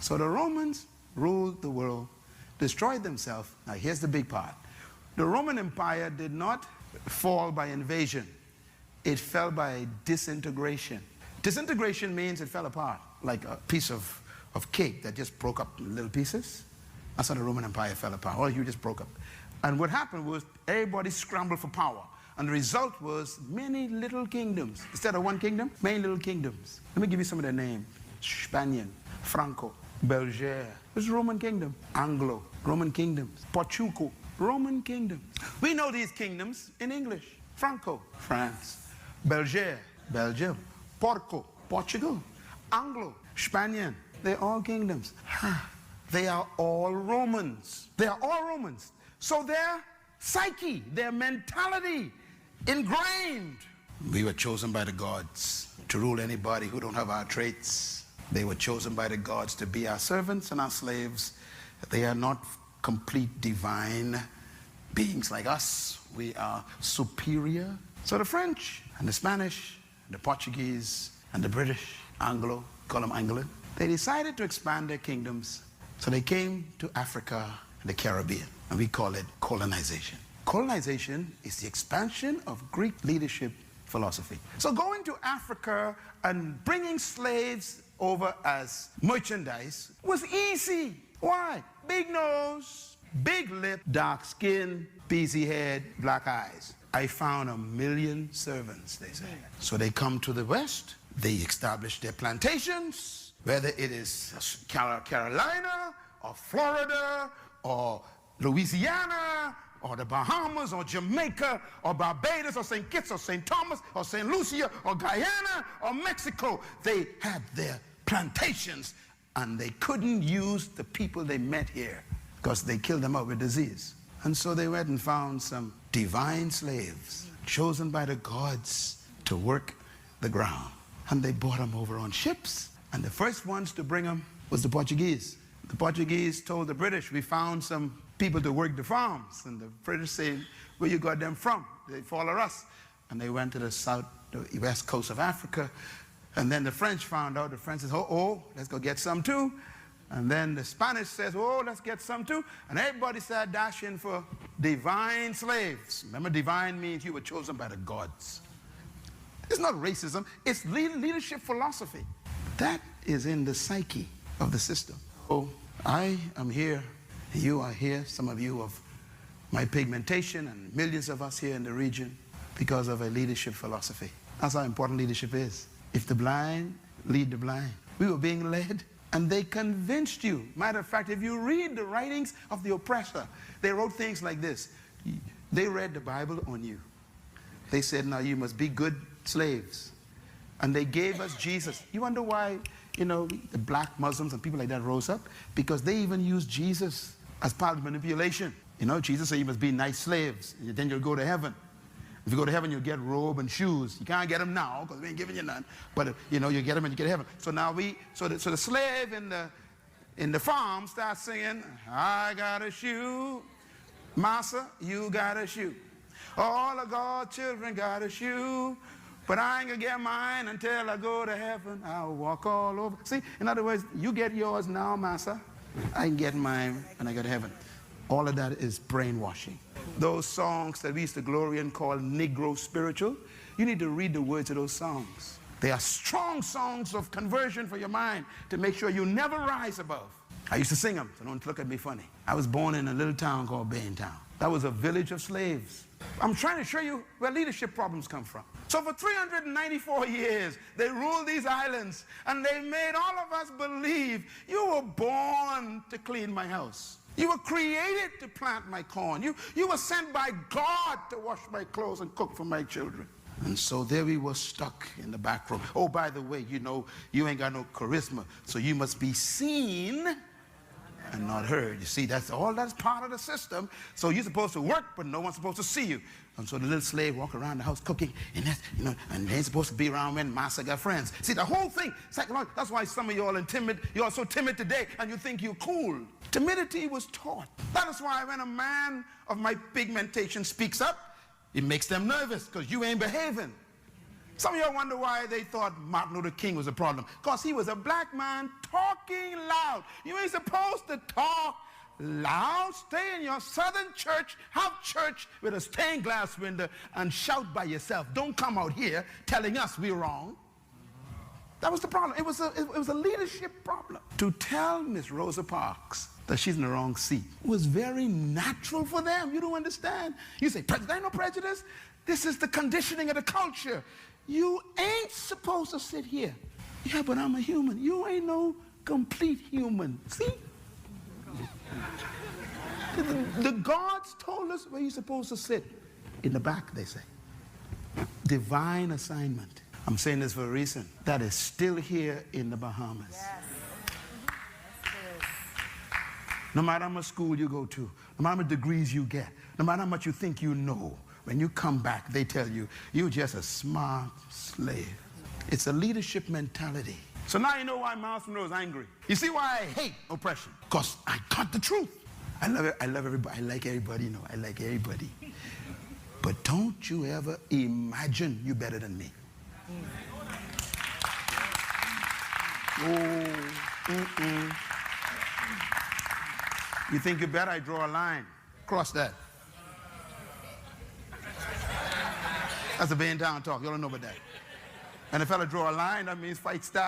So the Romans ruled the world, destroyed themselves. Now here's the big part. The Roman Empire did not fall by invasion. It fell by disintegration. Disintegration means it fell apart, like a piece of cake that just broke up in little pieces. That's how the Roman Empire fell apart. All you just broke up. And what happened was everybody scrambled for power. And the result was many little kingdoms. Instead of one kingdom, many little kingdoms. Let me give you some of their names. Spaniard, Franco, Belgier. It's Roman kingdom. Anglo, Roman kingdoms. Portugal, Roman kingdoms. We know these kingdoms in English. Franco, France. Belgier, Belgium. Porco, Portugal. Anglo, Spaniard. They're all kingdoms. They are all Romans. They are all Romans. So their psyche, their mentality, ingrained. We were chosen by the gods to rule anybody who don't have our traits. They were chosen by the gods to be our servants and our slaves. They are not complete divine beings like us. We are superior. So the French and the Spanish, and the Portuguese and the British, Anglo, call them Anglican, they decided to expand their kingdoms. So they came to Africa and the Caribbean, and we call it colonization. Colonization is the expansion of Greek leadership philosophy. So going to Africa and bringing slaves over as merchandise was easy. Why? Big nose, big lip, dark skin, beezy head, black eyes. I found 1 million servants, they say. So they come to the West, they establish their plantations, whether it is Carolina or Florida or Louisiana or the Bahamas or Jamaica or Barbados or St. Kitts or St. Thomas or St. Lucia or Guyana or Mexico. They had their plantations and they couldn't use the people they met here because they killed them out with disease. And so they went and found some divine slaves chosen by the gods to work the ground. And they brought them over on ships. And the first ones to bring them was the Portuguese. The Portuguese told the British, we found some people to work the farms. And the British said, where you got them from? They follow us. And they went to the west coast of Africa. And then the French found out. The French said, oh, let's go get some too. And then the Spanish says, oh, let's get some too. And everybody started dashing for divine slaves. Remember, divine means you were chosen by the gods. It's not racism. It's leadership philosophy. That is in the psyche of the system. So I am here, you are here, some of you of my pigmentation, and millions of us here in the region because of a leadership philosophy. That's how important leadership is. If the blind lead the blind. We were being led and they convinced you. Matter of fact, if you read the writings of the oppressor, they wrote things like this. They read the Bible on you. They said, now you must be good slaves. And they gave us Jesus. You wonder why, you know, the black Muslims and people like that rose up? Because they even used Jesus as part of manipulation. You know, Jesus said you must be nice slaves, then you'll go to heaven. If you go to heaven, you'll get robe and shoes. You can't get them now because we ain't giving you none. But you know, you get them and you get to heaven. So now so the slave in the farm starts singing, I got a shoe, massa, you got a shoe. All of God's children got a shoe. But I ain't gonna get mine until I go to heaven. I'll walk all over. See, in other words, you get yours now, massa. I can get mine when I go to heaven. All of that is brainwashing. Those songs that we used to glory and call Negro spiritual, you need to read the words of those songs. They are strong songs of conversion for your mind to make sure you never rise above. I used to sing them, so don't look at me funny. I was born in a little town called Baintown. That was a village of slaves. I'm trying to show you where leadership problems come from. So for 394 years, they ruled these islands, and they made all of us believe you were born to clean my house. You were created to plant my corn. You were sent by God to wash my clothes and cook for my children. And so there we were stuck in the back room. Oh, by the way, you know, you ain't got no charisma, so you must be seen and not heard. You see, that's part of the system. So you're supposed to work, but no one's supposed to see you. And so the little slave walk around the house cooking, and that's, you know, and they ain't supposed to be around when master got friends. See, the whole thing, psychological. That's why some of you all are timid. You're so timid today, and you think you're cool. Timidity was taught. That is why when a man of my pigmentation speaks up, it makes them nervous because you ain't behaving. Some of y'all wonder why they thought Martin Luther King was a problem. Because he was a black man talking loud. You ain't supposed to talk loud. Stay in your southern church, have church with a stained glass window, and shout by yourself. Don't come out here telling us we're wrong. That was the problem. It was a leadership problem. To tell Miss Rosa Parks that she's in the wrong seat was very natural for them. You don't understand. You say, there ain't no prejudice. This is the conditioning of the culture. You ain't supposed to sit here. Yeah, but I'm a human. You ain't no complete human. See? The gods told us where you're supposed to sit. In the back, they say. Divine assignment. I'm saying this for a reason. That is still here in the Bahamas. Yes. No matter how much school you go to, no matter how many degrees you get, no matter how much you think you know, when you come back, they tell you, you're just a smart slave. It's a leadership mentality. So now you know why Miles Monroe is angry. You see why I hate oppression? Because I got the truth. I love it. I love everybody. I like everybody, you know. I like everybody. But don't you ever imagine you're better than me. You think you're better? I draw a line. Cross that. That's a Van Down talk. You don't know about that. And if a fella draw a line, that means fight stop.